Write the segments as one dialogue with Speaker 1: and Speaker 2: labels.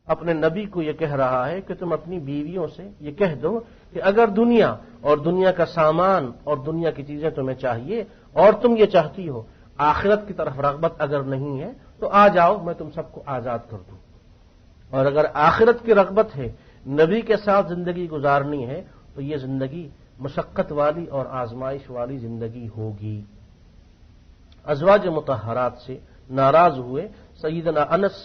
Speaker 1: اپنے نبی کو یہ کہہ رہا ہے کہ تم اپنی بیویوں سے یہ کہہ دو کہ اگر دنیا اور دنیا کا سامان اور دنیا کی چیزیں تمہیں چاہیے اور تم یہ چاہتی ہو، آخرت کی طرف رغبت اگر نہیں ہے تو آ جاؤ، میں تم سب کو آزاد کر دوں، اور اگر آخرت کی رغبت ہے، نبی کے ساتھ زندگی گزارنی ہے، تو یہ زندگی مشقت والی اور آزمائش والی زندگی ہوگی۔ ازواج مطہرات سے ناراض ہوئے سیدنا انس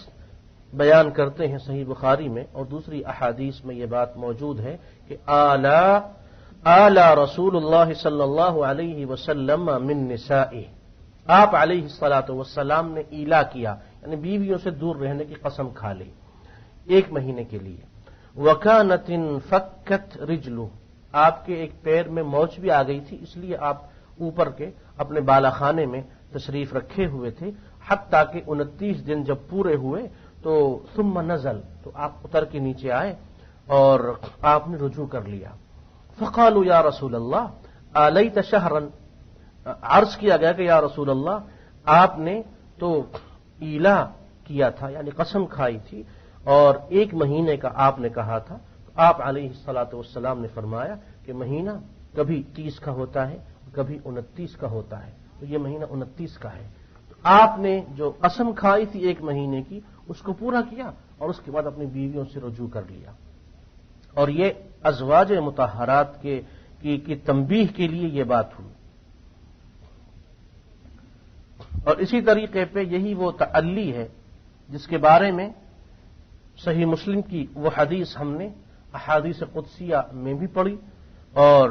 Speaker 1: بیان کرتے ہیں صحیح بخاری میں اور دوسری احادیث میں یہ بات موجود ہے کہ آلا رسول اللہ صلی اللہ علیہ وسلم من نسائه، آپ علیہ الصلاۃ والسلام نے ایلا کیا، یعنی بیویوں سے دور رہنے کی قسم کھا لی 1 مہینے کے لیے۔ وکانت فکت رجلہ، آپ کے ایک پیر میں موچ بھی آ گئی تھی، اس لیے آپ اوپر کے اپنے بالا خانے میں تشریف رکھے ہوئے تھے، حتیٰ کہ 29 دن جب پورے ہوئے تو ثم نزل، تو آپ اتر کے نیچے آئے اور آپ نے رجوع کر لیا۔ فقالوا یا رسول اللہ آلیت شہرا، عرض کیا گیا کہ یا رسول اللہ آپ نے تو ایلا کیا تھا، یعنی قسم کھائی تھی، اور 1 مہینے کا آپ نے کہا تھا۔ آپ علیہ الصلاۃ والسلام نے فرمایا کہ مہینہ کبھی 30 کا ہوتا ہے، کبھی 29 کا ہوتا ہے، تو یہ مہینہ 29 کا ہے۔ تو آپ نے جو قسم کھائی تھی 1 مہینے کی اس کو پورا کیا اور اس کے بعد اپنی بیویوں سے رجوع کر لیا، اور یہ ازواج مطہرات کی تنبیہ کے لیے یہ بات ہوئی۔ اور اسی طریقے پہ یہی وہ تعلی ہے جس کے بارے میں صحیح مسلم کی وہ حدیث ہم نے احادیث قدسیہ میں بھی پڑھی، اور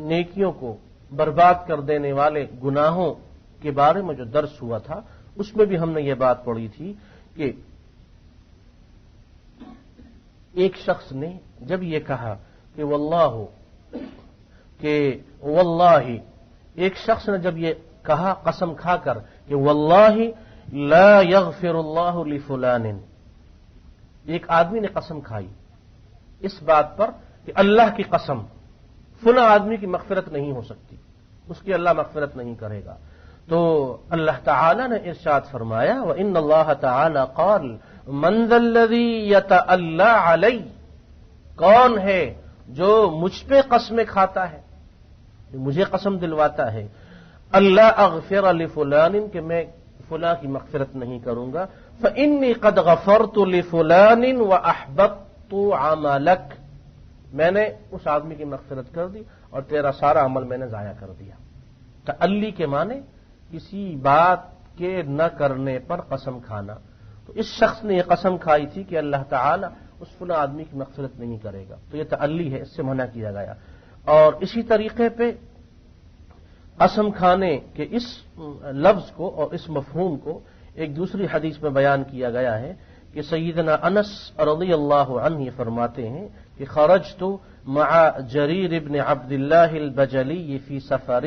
Speaker 1: نیکیوں کو برباد کر دینے والے گناہوں کے بارے میں جو درس ہوا تھا اس میں بھی ہم نے یہ بات پڑھی تھی کہ ایک شخص نے جب یہ کہا کہ واللہ ایک شخص نے جب یہ کہا قسم کھا کر کہ واللہ لا یغفر اللہ لفلان، ایک آدمی نے قسم کھائی اس بات پر کہ اللہ کی قسم فلاں آدمی کی مغفرت نہیں ہو سکتی، اس کی اللہ مغفرت نہیں کرے گا، تو اللہ تعالی نے ارشاد فرمایا وَإِنَّ اللَّهَ تَعَالَى قَالَ مَنْ ذَا الَّذِي يَتَأَلَّى عَلَيَّ، کون ہے جو مجھ پہ قسمیں کھاتا ہے، جو مجھے قسم دلواتا ہے اللہ اغفر لفلان، کہ میں فلاں کی مغفرت نہیں کروں گا، فإني قد غفرت لفلان وأحبطت عملك، میں نے اس آدمی کی مغفرت کر دی اور تیرا سارا عمل میں نے ضائع کر دیا۔ تعلی کے معنی کسی بات کے نہ کرنے پر قسم کھانا، تو اس شخص نے یہ قسم کھائی تھی کہ اللہ تعالی اس فلاں آدمی کی مغفرت نہیں کرے گا، تو یہ تعلی ہے، اس سے منع کیا گیا۔ اور اسی طریقے پہ قسم کھانے کے اس لفظ کو اور اس مفہوم کو ایک دوسری حدیث میں بیان کیا گیا ہے کہ سیدنا انس رضی اللہ عنہ یہ فرماتے ہیں کہ خرجت مع جریر بن عبد اللہ البجلی فی سفر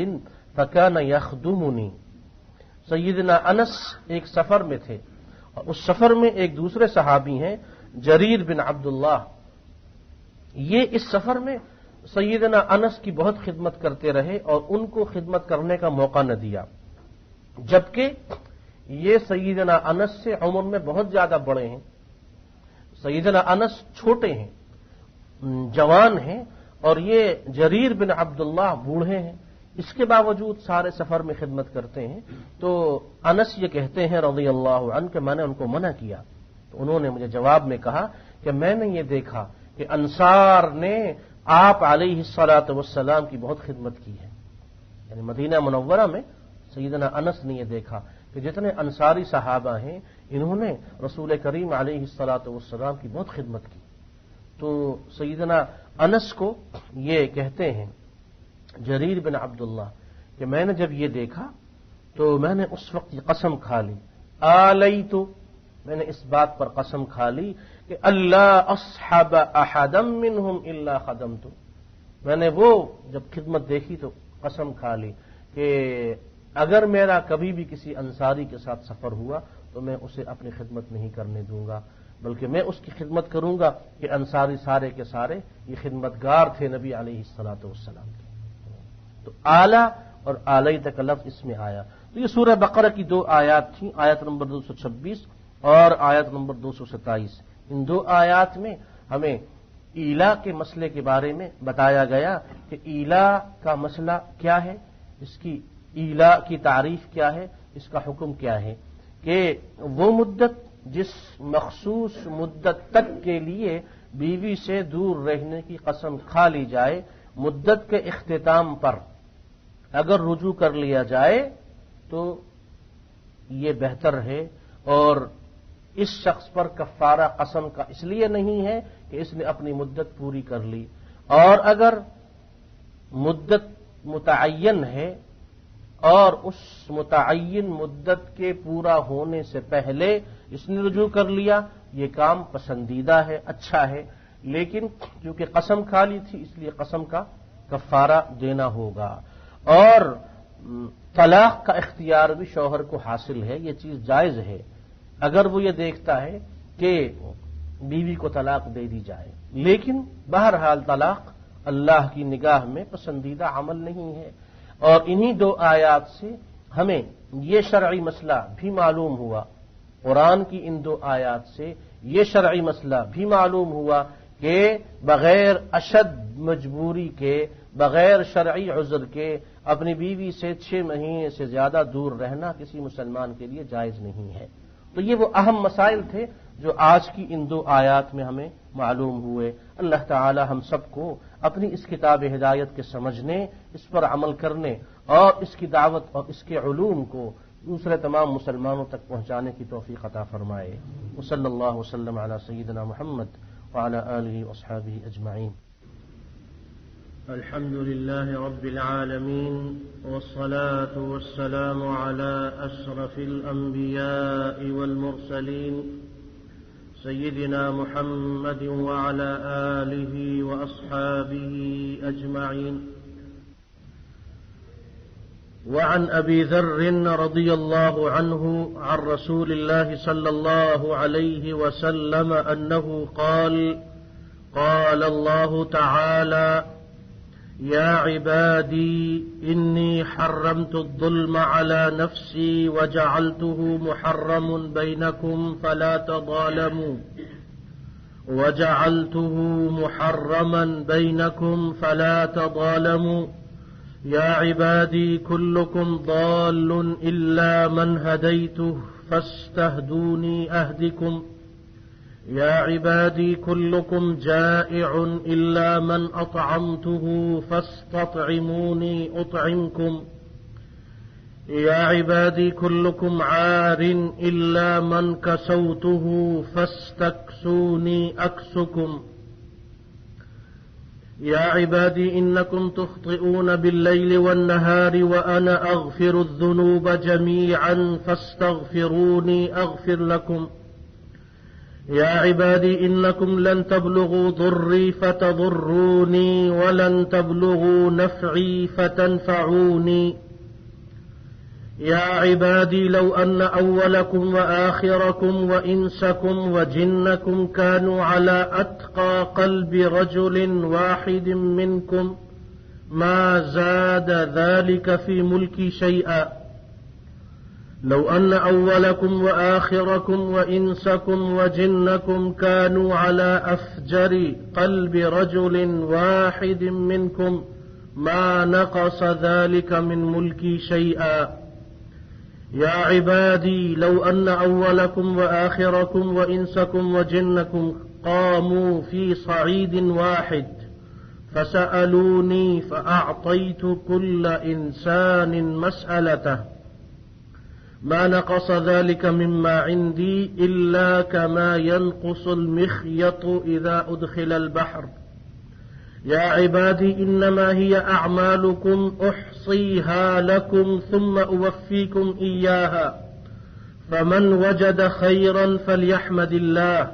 Speaker 1: فکان یخدمنی، سیدنا انس ایک سفر میں تھے اور اس سفر میں ایک دوسرے صحابی ہیں جریر بن عبداللہ، یہ اس سفر میں سیدنا انس کی بہت خدمت کرتے رہے اور ان کو خدمت کرنے کا موقع نہ دیا، جبکہ یہ سیدنا انس سے عمر میں بہت زیادہ بڑے ہیں، سیدنا انس چھوٹے ہیں، جوان ہیں، اور یہ جریر بن عبداللہ بوڑھے ہیں، اس کے باوجود سارے سفر میں خدمت کرتے ہیں۔ تو انس یہ کہتے ہیں رضی اللہ عنہ کہ میں نے ان کو منع کیا، تو انہوں نے مجھے جواب میں کہا کہ میں نے یہ دیکھا کہ انصار نے آپ علیہ الصلاۃ والسلام کی بہت خدمت کی ہے، یعنی مدینہ منورہ میں سیدنا انس نے یہ دیکھا کہ جتنے انصاری صحابہ ہیں انہوں نے رسول کریم علیہ الصلاۃ والسلام کی بہت خدمت کی۔ تو سیدنا انس کو یہ کہتے ہیں جریر بن عبداللہ کہ میں نے جب یہ دیکھا تو میں نے اس وقت یہ قسم کھا لی، آلیتو، میں نے اس بات پر قسم کھا لی کہ اللہ اصحب احدا منہم الا خدمت، میں نے وہ جب خدمت دیکھی تو قسم کھا لی کہ اگر میرا کبھی بھی کسی انصاری کے ساتھ سفر ہوا تو میں اسے اپنی خدمت نہیں کرنے دوں گا، بلکہ میں اس کی خدمت کروں گا کہ انصاری سارے کے سارے یہ خدمتگار تھے نبی علیہ الصلاۃ والسلام کے۔ تو اعلیٰ اور اعلیٰ کا لفظ اس میں آیا۔ تو یہ سورہ بقرہ کی 2 آیات تھیں، آیت نمبر 226 اور آیت نمبر 227، ان دو آیات میں ہمیں ایلا کے مسئلے کے بارے میں بتایا گیا کہ ایلا کا مسئلہ کیا ہے، اس کی ایلا کی تعریف کیا ہے، اس کا حکم کیا ہے کہ وہ مدت جس مخصوص مدت تک کے لیے بیوی سے دور رہنے کی قسم کھا لی جائے، مدت کے اختتام پر اگر رجوع کر لیا جائے تو یہ بہتر ہے، اور اس شخص پر کفارہ قسم کا اس لیے نہیں ہے کہ اس نے اپنی مدت پوری کر لی، اور اگر مدت متعین ہے اور اس متعین مدت کے پورا ہونے سے پہلے اس نے رجوع کر لیا، یہ کام پسندیدہ ہے، اچھا ہے، لیکن کیونکہ قسم کھا لی تھی اس لیے قسم کا کفارہ دینا ہوگا۔ اور طلاق کا اختیار بھی شوہر کو حاصل ہے، یہ چیز جائز ہے اگر وہ یہ دیکھتا ہے کہ بیوی کو طلاق دے دی جائے، لیکن بہرحال طلاق اللہ کی نگاہ میں پسندیدہ عمل نہیں ہے۔ اور انہی دو آیات سے ہمیں یہ شرعی مسئلہ بھی معلوم ہوا، قرآن کی ان دو آیات سے یہ شرعی مسئلہ بھی معلوم ہوا کہ بغیر اشد مجبوری کے، بغیر شرعی عذر کے اپنی بیوی سے 6 مہینے سے زیادہ دور رہنا کسی مسلمان کے لیے جائز نہیں ہے۔ تو یہ وہ اہم مسائل تھے جو آج کی ان دو آیات میں ہمیں معلوم ہوئے۔ اللہ تعالی ہم سب کو اپنی اس کتاب ہدایت کے سمجھنے، اس پر عمل کرنے اور اس کی دعوت اور اس کے علوم کو دوسرے تمام مسلمانوں تک پہنچانے کی توفیق عطا فرمائے۔ وصلی اللہ وسلم علی سیدنا محمد وعلی آلہ واصحابہ اجمعین۔ الحمد لله رب العالمين، والصلاة والسلام على أشرف الأنبياء والمرسلين سيدنا محمد وعلى آله وأصحابه أجمعين۔ وعن أبي ذر رضي الله عنه عن رسول الله صلى الله عليه وسلم أنه قال: قال الله تعالى: يا عبادي إني حرمت الظلم على نفسي وجعلته محرم بينكم فلا تظالموا يا عبادي كلكم ضال إلا من هديته فاستهدوني أهدكم يا عبادي كلكم جائع إلا من أطعمته فاستطعموني أطعمكم يا عبادي كلكم عار إلا من كسوته فاستكسوني أكسكم يا عبادي إنكم تخطئون بالليل والنهار وأنا أغفر الذنوب جميعا فاستغفروني أغفر لكم يا عبادي إنكم لن تبلغوا ضري فتضروني ولن تبلغوا نفعي فتنفعوني يا عبادي لو أن أولكم وآخركم وإنسكم وجنكم كانوا على أتقى قلب رجل واحد منكم ما زاد ذلك في ملكي شيئا لو أن أولكم وآخركم وإنسكم وجنكم كانوا على أفجر قلب رجل واحد منكم ما نقص ذلك من ملكي شيئا يا عبادي لو أن أولكم وآخركم وإنسكم وجنكم قاموا في صعيد واحد فسألوني فأعطيت كل إنسان مسألته ما نقص ذلك مما عندي إلا كما ينقص المخيط إذا أدخل البحر يا عبادي إنما هي أعمالكم أحصيها لكم ثم أوفيكم إياها فمن وجد خيرا فليحمد الله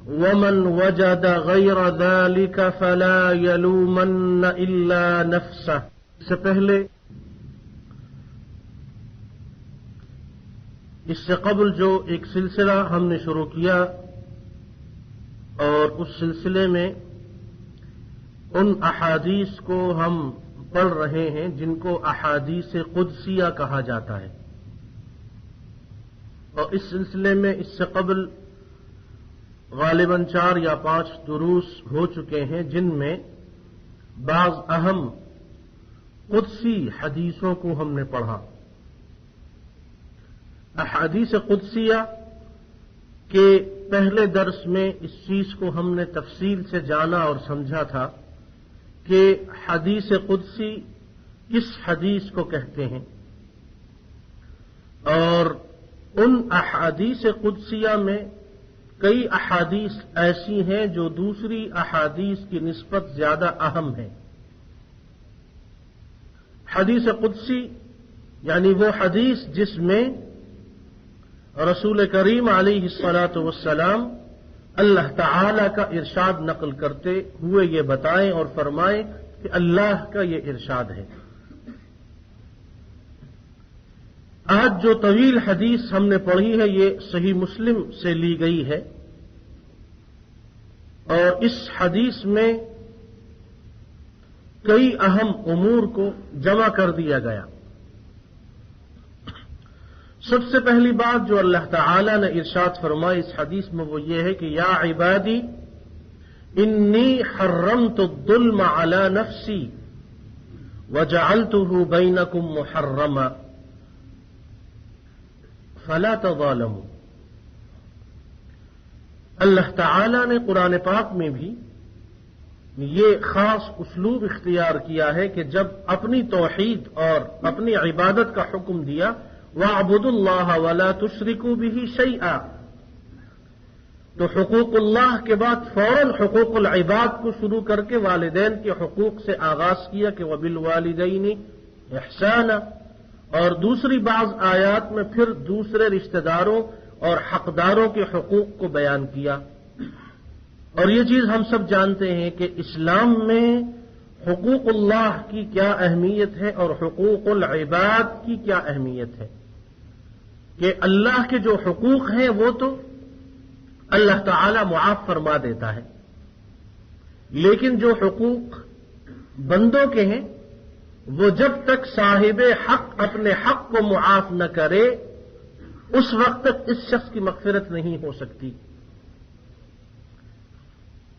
Speaker 1: ومن وجد غير ذلك فلا يلومن إلا نفسه۔ اس سے پہلے اس سے قبل جو ایک سلسلہ ہم نے شروع کیا اور اس سلسلے میں ان احادیث کو ہم پڑھ رہے ہیں جن کو احادیث قدسیہ کہا جاتا ہے، اور اس سلسلے میں اس سے قبل غالباً 4 یا 5 دروس ہو چکے ہیں جن میں بعض اہم قدسی حدیثوں کو ہم نے پڑھا۔ احادیث قدسیہ کے پہلے درس میں اس چیز کو ہم نے تفصیل سے جانا اور سمجھا تھا کہ حدیث قدسی کس حدیث کو کہتے ہیں، اور ان احادیث قدسیہ میں کئی احادیث ایسی ہیں جو دوسری احادیث کی نسبت زیادہ اہم ہیں۔ حدیث قدسی یعنی وہ حدیث جس میں رسول کریم علیہ الصلاۃ والسلام اللہ تعالی کا ارشاد نقل کرتے ہوئے یہ بتائیں اور فرمائیں کہ اللہ کا یہ ارشاد ہے۔ آج جو طویل حدیث ہم نے پڑھی ہے یہ صحیح مسلم سے لی گئی ہے، اور اس حدیث میں کئی اہم امور کو جمع کر دیا گیا۔ سب سے پہلی بات جو اللہ تعالی نے ارشاد فرمائی اس حدیث میں وہ یہ ہے کہ یا عبادی انی حرمت الظلم علی نفسی وجعلته بینکم محرما فلا تظالموا۔ اللہ تعالی نے قرآن پاک میں بھی یہ خاص اسلوب اختیار کیا ہے کہ جب اپنی توحید اور اپنی عبادت کا حکم دیا وَاعْبُدُوا اللَّهَ وَلَا تُشْرِكُوا بِهِ شَيْئًا، تو حقوق اللہ کے بعد فوراً حقوق العباد کو شروع کر کے والدین کے حقوق سے آغاز کیا کہ وَبِالْوَالِدَيْنِ إِحْسَانًا، اور دوسری بعض آیات میں پھر دوسرے رشتہ داروں اور حقداروں کے حقوق کو بیان کیا۔ اور یہ چیز ہم سب جانتے ہیں کہ اسلام میں حقوق اللہ کی کیا اہمیت ہے اور حقوق العباد کی کیا اہمیت ہے، کہ اللہ کے جو حقوق ہیں وہ تو اللہ تعالی معاف فرما دیتا ہے، لیکن جو حقوق بندوں کے ہیں وہ جب تک صاحب حق اپنے حق کو معاف نہ کرے اس وقت تک اس شخص کی مغفرت نہیں ہو سکتی۔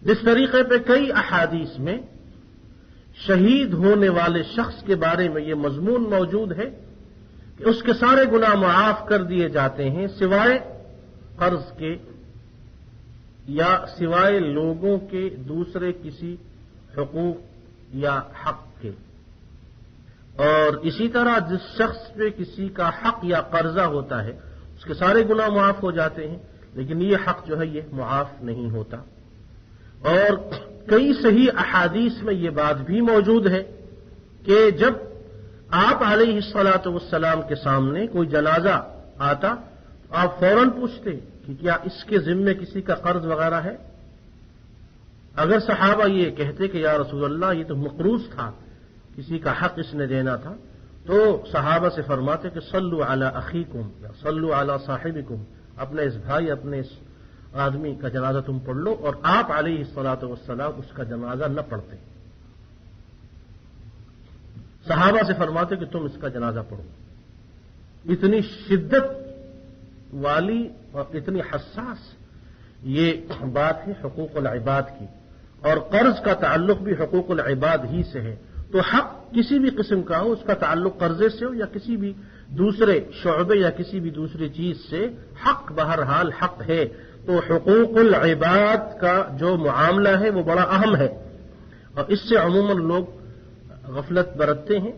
Speaker 1: جس طریقے پہ کئی احادیث میں شہید ہونے والے شخص کے بارے میں یہ مضمون موجود ہے کہ اس کے سارے گناہ معاف کر دیے جاتے ہیں سوائے قرض کے یا سوائے لوگوں کے دوسرے کسی حقوق یا حق کے، اور اسی طرح جس شخص پہ کسی کا حق یا قرضہ ہوتا ہے اس کے سارے گناہ معاف ہو جاتے ہیں، لیکن یہ حق جو ہے یہ معاف نہیں ہوتا۔ اور کئی صحیح احادیث میں یہ بات بھی موجود ہے کہ جب آپ علیہ الصلاۃ والسلام کے سامنے کوئی جنازہ آتا تو آپ فوراً پوچھتے کہ کیا اس کے ذمے کسی کا قرض وغیرہ ہے؟ اگر صحابہ یہ کہتے کہ یا رسول اللہ یہ تو مقروض تھا، کسی کا حق اس نے دینا تھا، تو صحابہ سے فرماتے کہ صلوا علی اخیکم یا صلوا علی صاحبکم، اپنے اس بھائی اپنے اس آدمی کا جنازہ تم پڑھ لو، اور آپ علیہ الصلاۃ والسلام اس کا جنازہ نہ پڑھتے۔ صحابہ سے فرماتے کہ تم اس کا جنازہ پڑھو۔ اتنی شدت والی اور اتنی حساس یہ بات ہے حقوق العباد کی، اور قرض کا تعلق بھی حقوق العباد ہی سے ہے۔ تو حق کسی بھی قسم کا ہو، اس کا تعلق قرضے سے ہو یا کسی بھی دوسرے شعبے یا کسی بھی دوسری چیز سے، حق بہرحال حق ہے۔ تو حقوق العباد کا جو معاملہ ہے وہ بڑا اہم ہے، اور اس سے عموماً لوگ غفلت برتتے ہیں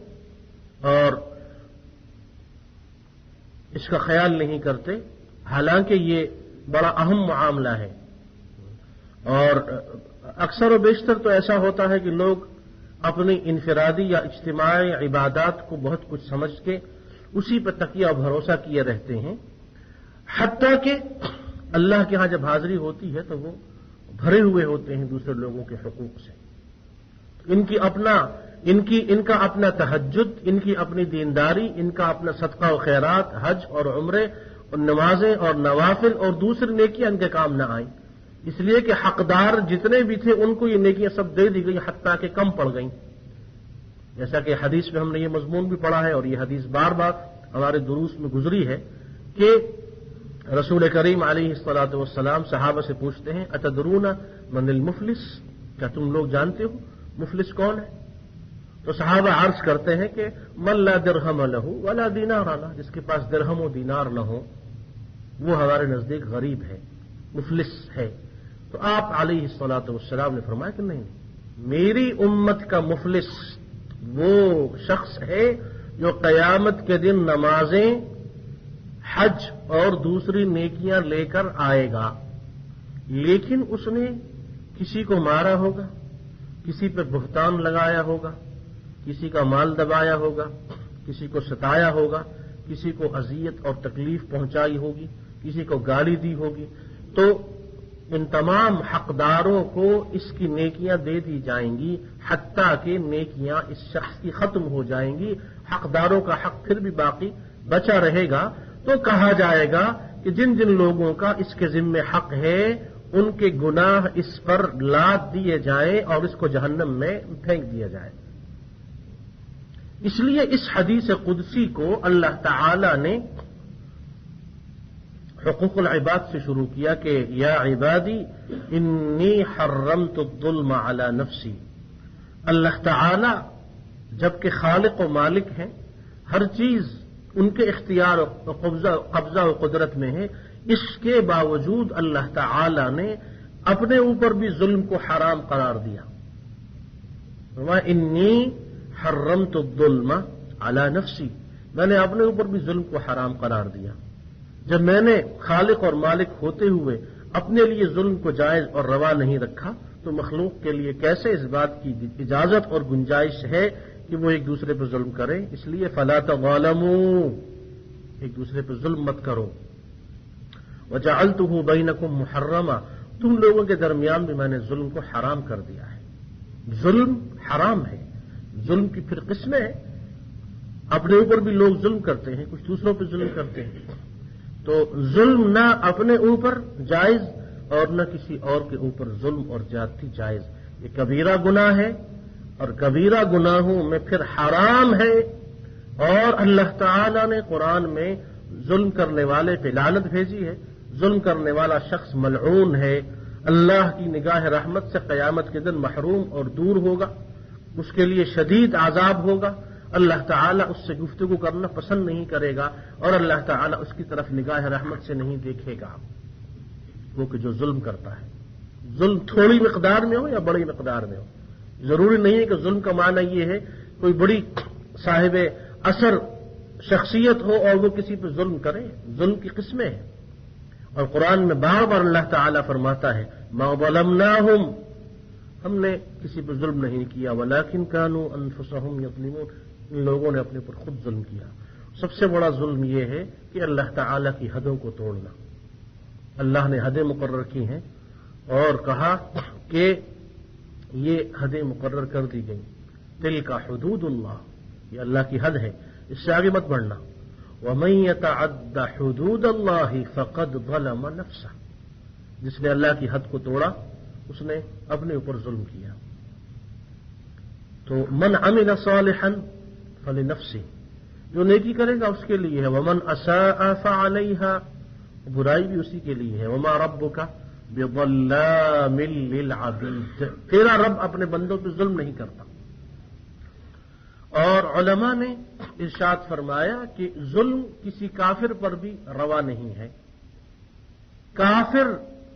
Speaker 1: اور اس کا خیال نہیں کرتے، حالانکہ یہ بڑا اہم معاملہ ہے۔ اور اکثر و بیشتر تو ایسا ہوتا ہے کہ لوگ اپنی انفرادی یا اجتماعی عبادات کو بہت کچھ سمجھ کے اسی پر تکیہ اور بھروسہ کیے رہتے ہیں، حتیٰ کہ اللہ کے ہاں جب حاضری ہوتی ہے تو وہ بھرے ہوئے ہوتے ہیں دوسرے لوگوں کے حقوق سے۔ ان کا اپنا تہجد، ان کی اپنی دینداری، ان کا اپنا صدقہ و خیرات، حج اور عمرے اور نمازیں اور نوافل اور دوسری نیکیاں ان کے کام نہ آئیں، اس لیے کہ حقدار جتنے بھی تھے ان کو یہ نیکیاں سب دے دی گئی، حتیٰ کہ کم پڑ گئیں۔ جیسا کہ حدیث میں ہم نے یہ مضمون بھی پڑھا ہے اور یہ حدیث بار بار ہمارے دروس میں گزری ہے کہ رسول کریم علیہ الصلوۃ والسلام صحابہ سے پوچھتے ہیں اتدرون من المفلس، کیا تم لوگ جانتے ہو مفلس کون ہے؟ تو صحابہ عرض کرتے ہیں کہ من لا درہم لہ ولا دینار لہ، جس کے پاس درہم و دینار نہ ہو وہ ہمارے نزدیک غریب ہے، مفلس ہے۔ تو آپ علیہ الصلوۃ والسلام نے فرمایا کہ نہیں، میری امت کا مفلس وہ شخص ہے جو قیامت کے دن نمازیں، حج اور دوسری نیکیاں لے کر آئے گا، لیکن اس نے کسی کو مارا ہوگا، کسی پہ بہتان لگایا ہوگا، کسی کا مال دبایا ہوگا، کسی کو ستایا ہوگا، کسی کو اذیت اور تکلیف پہنچائی ہوگی، کسی کو گالی دی ہوگی، تو ان تمام حقداروں کو اس کی نیکیاں دے دی جائیں گی، حتیٰ کہ نیکیاں اس شخص کی ختم ہو جائیں گی، حقداروں کا حق پھر بھی باقی بچا رہے گا۔ تو کہا جائے گا کہ جن جن لوگوں کا اس کے ذمے حق ہے ان کے گناہ اس پر لاد دیے جائیں اور اس کو جہنم میں پھینک دیا جائے۔ اس لیے اس حدیث قدسی کو اللہ تعالی نے حقوق العباد سے شروع کیا کہ یا عبادی انی حرمت الظلم علی نفسی۔ اللہ تعالی جبکہ خالق و مالک ہیں، ہر چیز ان کے اختیار و قبضہ و قدرت میں ہے، اس کے باوجود اللہ تعالی نے اپنے اوپر بھی ظلم کو حرام قرار دیا۔ وَإِنِّي حَرَّمْتُ الظُّلْمَ عَلَى نَفْسِي، میں نے اپنے اوپر بھی ظلم کو حرام قرار دیا۔ جب میں نے خالق اور مالک ہوتے ہوئے اپنے لیے ظلم کو جائز اور روا نہیں رکھا تو مخلوق کے لیے کیسے اس بات کی اجازت اور گنجائش ہے کہ وہ ایک دوسرے پر ظلم کریں؟ اس لیے فَلَا تَظَالَمُوا، ایک دوسرے پر ظلم مت کرو۔ وَجَعَلْتُهُ بَيْنَكُمْ مُحَرَّمًا، تم لوگوں کے درمیان بھی میں نے ظلم کو حرام کر دیا ہے۔ ظلم حرام ہے، ظلم کی پھر قسمیں ہیں، اپنے اوپر بھی لوگ ظلم کرتے ہیں، کچھ دوسروں پہ ظلم کرتے ہیں، تو ظلم نہ اپنے اوپر جائز اور نہ کسی اور کے اوپر ظلم اور زیادتی جائز، یہ کبیرہ گناہ ہے، اور کبیرہ گناہوں میں پھر حرام ہے۔ اور اللہ تعالی نے قرآن میں ظلم کرنے والے پہ لعنت بھیجی ہے، ظلم کرنے والا شخص ملعون ہے، اللہ کی نگاہ رحمت سے قیامت کے دن محروم اور دور ہوگا، اس کے لیے شدید عذاب ہوگا، اللہ تعالیٰ اس سے گفتگو کرنا پسند نہیں کرے گا، اور اللہ تعالیٰ اس کی طرف نگاہ رحمت سے نہیں دیکھے گا، وہ کہ جو ظلم کرتا ہے، ظلم تھوڑی مقدار میں ہو یا بڑی مقدار میں ہو۔ ضروری نہیں ہے کہ ظلم کا معنی یہ ہے کوئی بڑی صاحب اثر شخصیت ہو اور وہ کسی پہ ظلم کرے، ظلم کی قسمیں ہیں، اور قرآن میں بار بار اللہ تعالیٰ فرماتا ہے ما ظلمناہم، ہم نے کسی پہ ظلم نہیں کیا، ولکن کانوا انفسہم یظلمون، ان لوگوں نے اپنے پر خود ظلم کیا۔ سب سے بڑا ظلم یہ ہے کہ اللہ تعالیٰ کی حدوں کو توڑنا۔ اللہ نے حدیں مقرر کی ہیں اور کہا کہ یہ حدیں مقرر کر دی گئیں، تلک حدود اللہ، یہ اللہ کی حد ہے، اس سے آگے مت بڑھنا۔ وَمَن يَتَعَدَّ حُدُودَ اللَّهِ فَقَدْ ظَلَمَ نَفْسَهُ، جس نے اللہ کی حد کو توڑا اس نے اپنے اوپر ظلم کیا۔ تو من عمل صالحا فلنفسه، جو نیکی کرے گا اس کے لیے ہے، ومن اساء فعليها، برائی بھی اسی کے لیے ہے، وما ربك بظلام للعبید، تیرا رب اپنے بندوں پہ ظلم نہیں کرتا۔ اور علماء نے ارشاد فرمایا کہ ظلم کسی کافر پر بھی روا نہیں ہے، کافر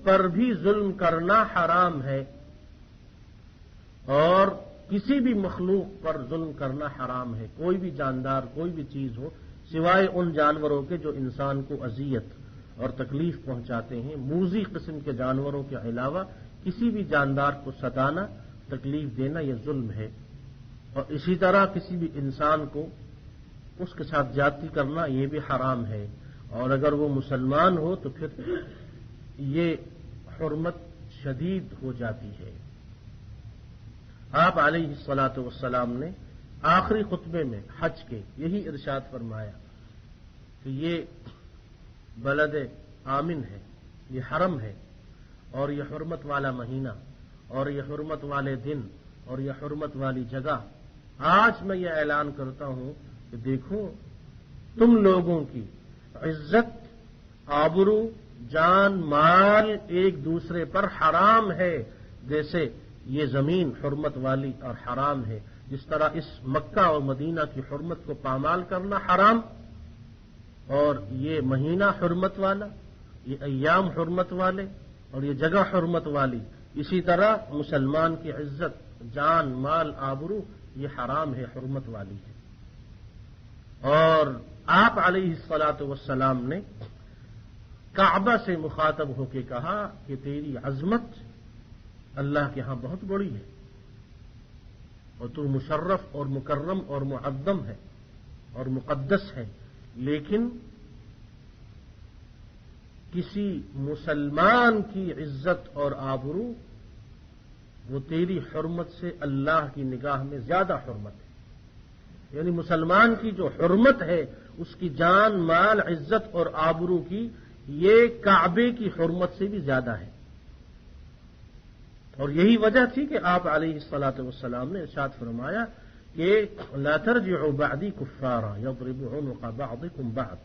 Speaker 1: پر بھی ظلم کرنا حرام ہے، اور کسی بھی مخلوق پر ظلم کرنا حرام ہے، کوئی بھی جاندار کوئی بھی چیز ہو، سوائے ان جانوروں کے جو انسان کو اذیت اور تکلیف پہنچاتے ہیں، موذی قسم کے جانوروں کے علاوہ کسی بھی جاندار کو ستانا، تکلیف دینا یہ ظلم ہے۔ اور اسی طرح کسی بھی انسان کو اس کے ساتھ زیادتی کرنا یہ بھی حرام ہے، اور اگر وہ مسلمان ہو تو پھر یہ حرمت شدید ہو جاتی ہے۔ آپ علیہ الصلاۃ والسلام نے آخری خطبے میں حج کے یہی ارشاد فرمایا کہ یہ بلد آمن ہے، یہ حرم ہے، اور یہ حرمت والا مہینہ، اور یہ حرمت والے دن، اور یہ حرمت والی جگہ۔ آج میں یہ اعلان کرتا ہوں کہ دیکھو تم لوگوں کی عزت آبرو جان مال ایک دوسرے پر حرام ہے، جیسے یہ زمین حرمت والی اور حرام ہے، جس طرح اس مکہ اور مدینہ کی حرمت کو پامال کرنا حرام، اور یہ مہینہ حرمت والا، یہ ایام حرمت والے، اور یہ جگہ حرمت والی، اسی طرح مسلمان کی عزت، جان مال آبرو یہ حرام ہے، حرمت والی ہے۔ اور آپ علیہ الصلاۃ والسلام نے کعبہ سے مخاطب ہو کے کہا کہ تیری عظمت اللہ کے ہاں بہت بڑی ہے، اور تو مشرف اور مکرم اور معظم ہے اور مقدس ہے، لیکن کسی مسلمان کی عزت اور آبرو وہ تیری حرمت سے اللہ کی نگاہ میں زیادہ حرمت ہے، یعنی مسلمان کی جو حرمت ہے اس کی جان مال عزت اور آبرو کی یہ کعبے کی حرمت سے بھی زیادہ ہے۔ اور یہی وجہ تھی کہ آپ علیہ الصلاۃ والسلام نے ارشاد فرمایا کہ لا ترجعوا بعدی کفارا یضرب عنق بعضکم بعض،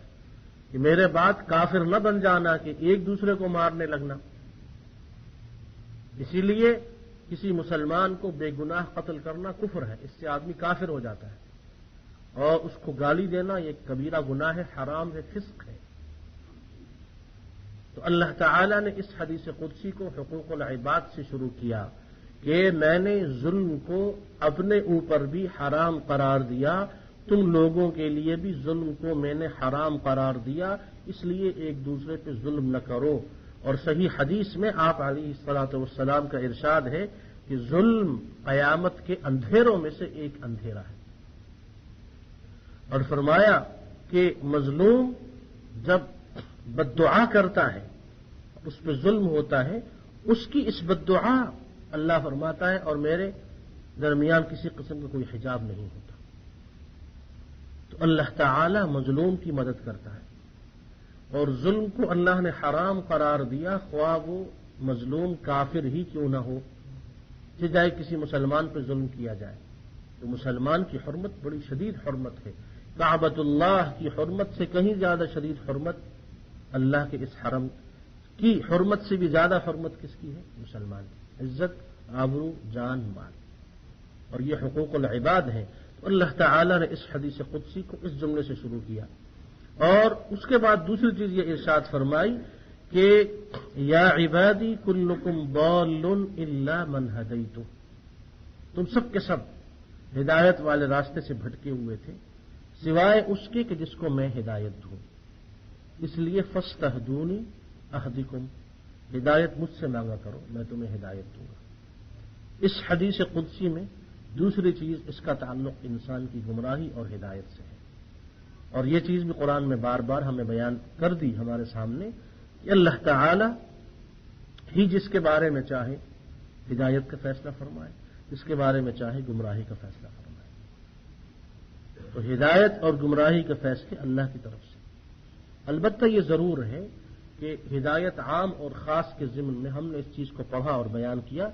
Speaker 1: کہ میرے بعد کافر نہ بن جانا کہ ایک دوسرے کو مارنے لگنا۔ اسی لیے کسی مسلمان کو بے گناہ قتل کرنا کفر ہے، اس سے آدمی کافر ہو جاتا ہے، اور اس کو گالی دینا یہ کبیرہ گناہ ہے، حرام ہے، فسق ہے۔ تو اللہ تعالی نے اس حدیث قدسی کو حقوق العباد سے شروع کیا کہ میں نے ظلم کو اپنے اوپر بھی حرام قرار دیا، تم لوگوں کے لیے بھی ظلم کو میں نے حرام قرار دیا، اس لیے ایک دوسرے پہ ظلم نہ کرو۔ اور صحیح حدیث میں آپ علیہ الصلاۃ والسلام کا ارشاد ہے کہ ظلم قیامت کے اندھیروں میں سے ایک اندھیرا ہے، اور فرمایا کہ مظلوم جب بد دعا کرتا ہے، اس پہ ظلم ہوتا ہے، اس کی اس بد دعا اللہ فرماتا ہے اور میرے درمیان کسی قسم کا کوئی حجاب نہیں ہوتا۔ تو اللہ تعالی مظلوم کی مدد کرتا ہے، اور ظلم کو اللہ نے حرام قرار دیا، خواہ وہ مظلوم کافر ہی کیوں نہ ہو، چاہے کسی مسلمان پہ ظلم کیا جائے۔ تو مسلمان کی حرمت بڑی شدید حرمت ہے، کعبۃ اللہ کی حرمت سے کہیں زیادہ شدید حرمت اللہ کے اس حرم کی حرمت سے بھی زیادہ حرمت کس کی ہے؟ مسلمان کی عزت، آبرو، جان، مال، اور یہ حقوق العباد ہیں۔ تو اللہ تعالی نے اس حدیث قدسی کو اس جملے سے شروع کیا، اور اس کے بعد دوسری چیز یہ ارشاد فرمائی کہ یا عبادی کلکم ضال الا من ہدیت، تم سب کے سب ہدایت والے راستے سے بھٹکے ہوئے تھے سوائے اس کے کہ جس کو میں ہدایت دوں، اس لیے فاستہدونی اہدکم، ہدایت مجھ سے مانگا کرو، میں تمہیں ہدایت دوں گا۔ اس حدیث قدسی میں دوسری چیز اس کا تعلق انسان کی گمراہی اور ہدایت سے ہے، اور یہ چیز بھی قرآن میں بار بار ہمیں بیان کر دی ہمارے سامنے کہ اللہ تعالی ہی جس کے بارے میں چاہے ہدایت کا فیصلہ فرمائے، جس کے بارے میں چاہے گمراہی کا فیصلہ فرمائے۔ تو ہدایت اور گمراہی کے فیصلے اللہ کی طرف سے۔ البتہ یہ ضرور ہے کہ ہدایت عام اور خاص کے ضمن میں ہم نے اس چیز کو پڑھا اور بیان کیا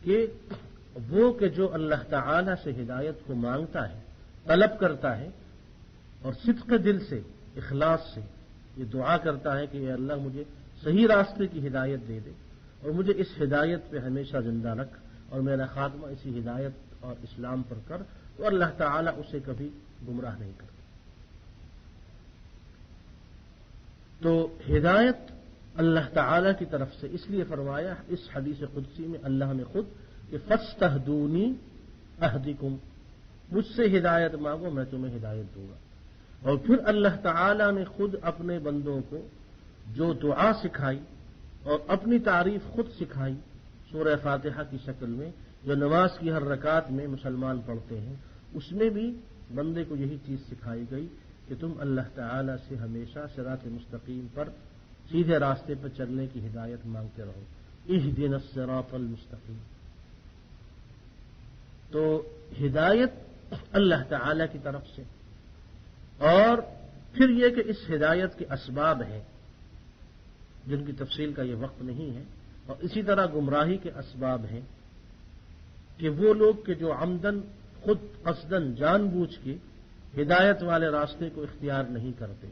Speaker 1: کہ وہ کہ جو اللہ تعالی سے ہدایت کو مانگتا ہے، طلب کرتا ہے، اور صدق دل سے، اخلاص سے یہ دعا کرتا ہے کہ اے اللہ مجھے صحیح راستے کی ہدایت دے دے، اور مجھے اس ہدایت پہ ہمیشہ زندہ رکھ، اور میرا خاتمہ اسی ہدایت اور اسلام پر کر، تو اللہ تعالیٰ اسے کبھی گمراہ نہیں کرتا۔ تو ہدایت اللہ تعالی کی طرف سے، اس لیے فرمایا اس حدیث قدسی میں اللہ نے خود کہ فاستہدونی اہدکم، مجھ سے ہدایت مانگو میں تمہیں ہدایت دوں گا۔ اور پھر اللہ تعالی نے خود اپنے بندوں کو جو دعا سکھائی اور اپنی تعریف خود سکھائی سورہ فاتحہ کی شکل میں، جو نماز کی ہر رکعت میں مسلمان پڑھتے ہیں، اس میں بھی بندے کو یہی چیز سکھائی گئی کہ تم اللہ تعالی سے ہمیشہ صراط مستقیم پر، سیدھے راستے پر چلنے کی ہدایت مانگتے رہو، اہدنا الصراط المستقیم۔ تو ہدایت اللہ تعالی کی طرف سے، اور پھر یہ کہ اس ہدایت کے اسباب ہیں جن کی تفصیل کا یہ وقت نہیں ہے، اور اسی طرح گمراہی کے اسباب ہیں کہ وہ لوگ کہ جو عمدن خود قصدن جان بوجھ کے ہدایت والے راستے کو اختیار نہیں کرتے،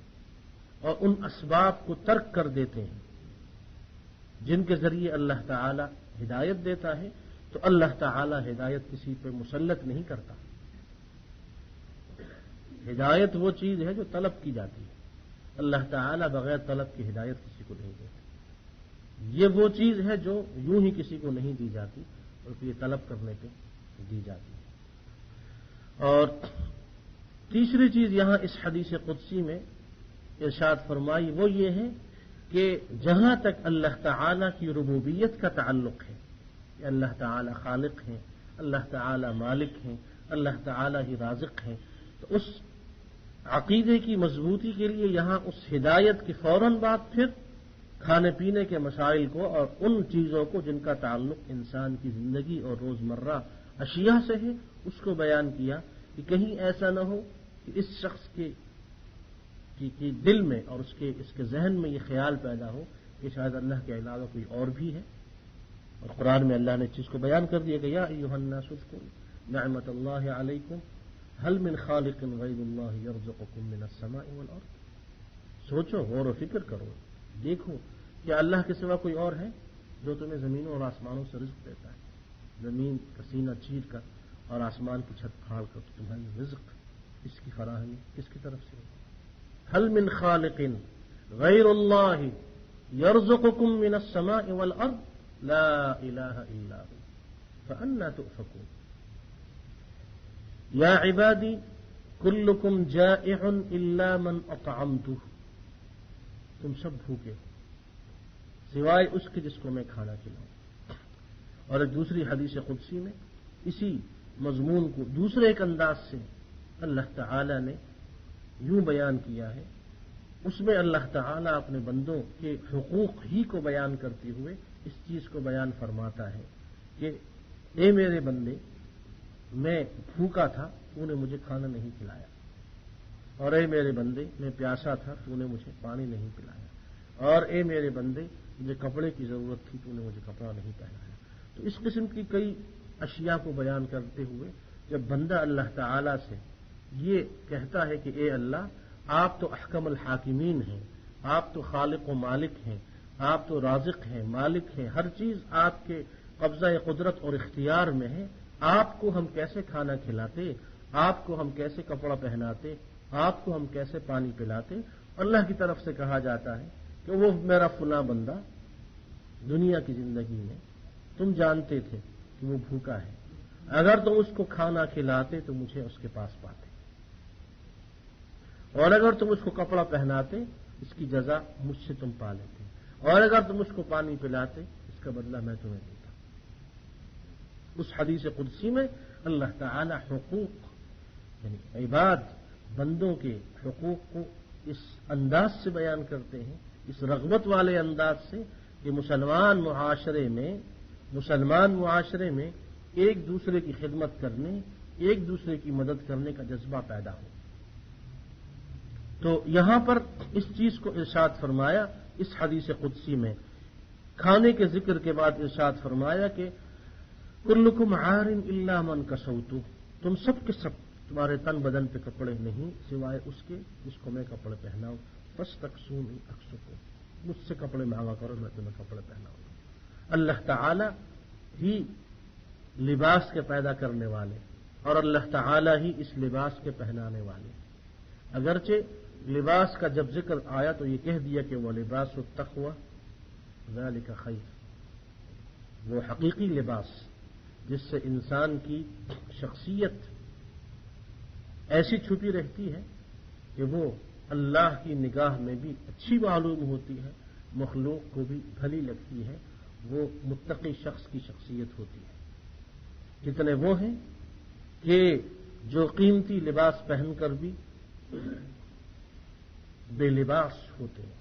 Speaker 1: اور ان اسباب کو ترک کر دیتے ہیں جن کے ذریعے اللہ تعالی ہدایت دیتا ہے، تو اللہ تعالی ہدایت کسی پہ مسلط نہیں کرتا۔ ہدایت وہ چیز ہے جو طلب کی جاتی ہے، اللہ تعالی بغیر طلب کی ہدایت کسی کو نہیں دیتا۔ یہ وہ چیز ہے جو یوں ہی کسی کو نہیں دی جاتی، بلکہ یہ طلب کرنے پہ دی جاتی ہے۔ اور تیسری چیز یہاں اس حدیث قدسی میں ارشاد فرمائی وہ یہ ہے کہ جہاں تک اللہ تعالی کی ربوبیت کا تعلق ہے کہ اللہ تعالی خالق ہیں، اللہ تعالی مالک ہیں، اللہ تعالی ہی رازق ہیں، تو اس عقیدے کی مضبوطی کے لیے یہاں اس ہدایت کی فوراً بعد پھر کھانے پینے کے مسائل کو اور ان چیزوں کو جن کا تعلق انسان کی زندگی اور روزمرہ اشیاء سے ہے اس کو بیان کیا کہ کہیں ایسا نہ ہو کہ اس شخص کے دل میں اور اس کے ذہن میں یہ خیال پیدا ہو کہ شاید اللہ کے علاوہ کوئی اور بھی ہے۔ اور قرآن میں اللہ نے اس چیز کو بیان کر دیا کہ یا ایھا الناس اذکروا نعمت اللہ علیکم هل من خالق غیر اللہ یرزقکم من السماء والارض۔ سوچو، غور و فکر کرو، دیکھو کہ اللہ کے سوا کوئی اور ہے جو تمہیں زمینوں اور آسمانوں سے رزق دیتا ہے؟ زمین کا سینہ چیر کر اور آسمان کی چھت پھاڑ کر تمہاری رزق اس کی فراہمی کس کی طرف سے ہوگی؟ هل من خالق غیر اللہ یرزقکم من السماء والارض لا الہ الا ہو فأنا تؤفکون۔ یا عبادی کلکم جائع الا من اطعمتہ، تم سب بھوکے سوائے اس کے جس کو میں کھانا کھلاؤں۔ اور ایک دوسری حدیث قدسی میں اسی مضمون کو دوسرے ایک انداز سے اللہ تعالی نے یوں بیان کیا ہے، اس میں اللہ تعالی اپنے بندوں کے حقوق ہی کو بیان کرتے ہوئے اس چیز کو بیان فرماتا ہے کہ اے میرے بندے، میں بھوکا تھا تو نے مجھے کھانا نہیں کھلایا، اور اے میرے بندے میں پیاسا تھا تو نے مجھے پانی نہیں پلایا، اور اے میرے بندے مجھے کپڑے کی ضرورت تھی تو نے مجھے کپڑا نہیں پہنایا۔ تو اس قسم کی کئی اشیاء کو بیان کرتے ہوئے جب بندہ اللہ تعالی سے یہ کہتا ہے کہ اے اللہ، آپ تو احکم الحاکمین ہیں، آپ تو خالق و مالک ہیں، آپ تو رازق ہیں، مالک ہیں، ہر چیز آپ کے قبضہ قدرت اور اختیار میں ہے، آپ کو ہم کیسے کھانا کھلاتے، آپ کو ہم کیسے کپڑا پہناتے، آپ کو ہم کیسے پانی پلاتے؟ اللہ کی طرف سے کہا جاتا ہے کہ وہ میرا فلاں بندہ دنیا کی زندگی میں تم جانتے تھے کہ وہ بھوکا ہے، اگر تم اس کو کھانا کھلاتے تو مجھے اس کے پاس پاتے، اور اگر تم اس کو کپڑا پہناتے اس کی جزا مجھ سے تم پا لیتے، اور اگر تم اس کو پانی پلاتے اس کا بدلہ میں تمہیں دیتا۔ اس حدیث قدسی میں اللہ تعالی حقوق یعنی عباد بندوں کے حقوق کو اس انداز سے بیان کرتے ہیں، اس رغبت والے انداز سے کہ مسلمان معاشرے میں ایک دوسرے کی خدمت کرنے، ایک دوسرے کی مدد کرنے کا جذبہ پیدا ہو۔ تو یہاں پر اس چیز کو ارشاد فرمایا اس حدیث قدسی میں، کھانے کے ذکر کے بعد ارشاد فرمایا کہ کلکم عار الا من کسوتہ، تم سب کے سب تمہارے تن بدن پہ کپڑے نہیں سوائے اس کے جس کو میں کپڑے پہناؤں، فاستکسونی اکسکم، مجھ سے کپڑے مانگا کرو میں تمہیں کپڑے پہناؤں گا۔ اللہ تعالی ہی لباس کے پیدا کرنے والے اور اللہ تعالی ہی اس لباس کے پہنانے والے۔ اگرچہ لباس کا جب ذکر آیا تو یہ کہہ دیا کہ وہ لباس التقوی ذالک خیر، وہ حقیقی لباس جس سے انسان کی شخصیت ایسی چھپی رہتی ہے کہ وہ اللہ کی نگاہ میں بھی اچھی معلوم ہوتی ہے، مخلوق کو بھی بھلی لگتی ہے، وہ متقی شخص کی شخصیت ہوتی ہے۔ کتنے وہ ہیں کہ جو قیمتی لباس پہن کر بھی بے لباس ہوتے ہیں،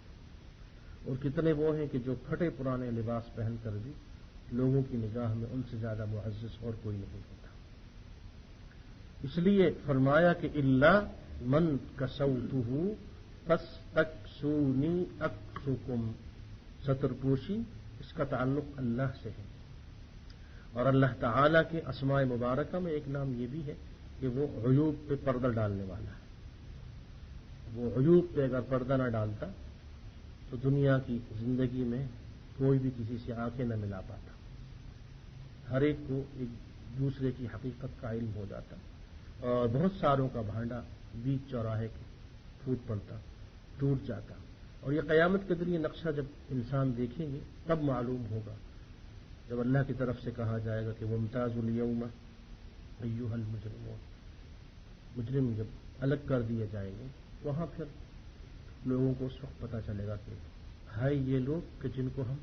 Speaker 1: اور کتنے وہ ہیں کہ جو پھٹے پرانے لباس پہن کر بھی لوگوں کی نگاہ میں ان سے زیادہ معزز اور کوئی نہیں ہوتا۔ اس لیے فرمایا کہ اللہ من کسوتہ فاستکسونی اکسکم، ستر پوشی اس کا تعلق اللہ سے ہے، اور اللہ تعالی کے اسماء مبارکہ میں ایک نام یہ بھی ہے کہ وہ عیوب پہ پردہ ڈالنے والا ہے۔ وہ عیوب پہ اگر پردہ نہ ڈالتا تو دنیا کی زندگی میں کوئی بھی کسی سے آنکھیں نہ ملا پاتا، ہر ایک کو ایک دوسرے کی حقیقت کا علم ہو جاتا اور بہت ساروں کا بھانڈا بیچ چوراہے کے پھوٹ پڑتا، ٹوٹ جاتا۔ اور یہ قیامت کے دن یہ نقشہ جب انسان دیکھیں گے تب معلوم ہوگا، جب اللہ کی طرف سے کہا جائے گا کہ وامتازوا اليوم ایھا المجرمون، مجرم جب الگ کر دیے جائیں گے وہاں پھر لوگوں کو اس وقت پتہ چلے گا کہ ہائے یہ لوگ کہ جن کو ہم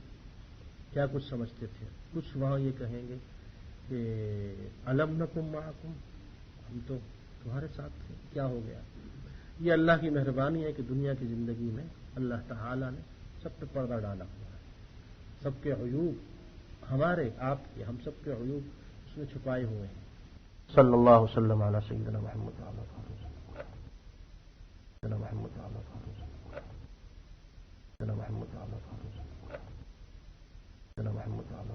Speaker 1: کیا کچھ سمجھتے تھے۔ کچھ وہاں یہ کہیں گے کہ الم نکم معکم، ہم تو تمہارے ساتھ تھے، کیا ہو گیا؟ یہ اللہ کی مہربانی ہے کہ دنیا کی زندگی میں اللہ تعالی نے سب پہ پردہ ڈالا ہوا ہے، سب کے عیوب ہمارے آپ کے، ہم سب کے عیوب اس میں چھپائے ہوئے ہیں۔ صلی اللہ وسلم علی سیدنا محمد وعلی سیدنا محمد وعلی سیدنا محمد وعلی سیدنا محمد وعلی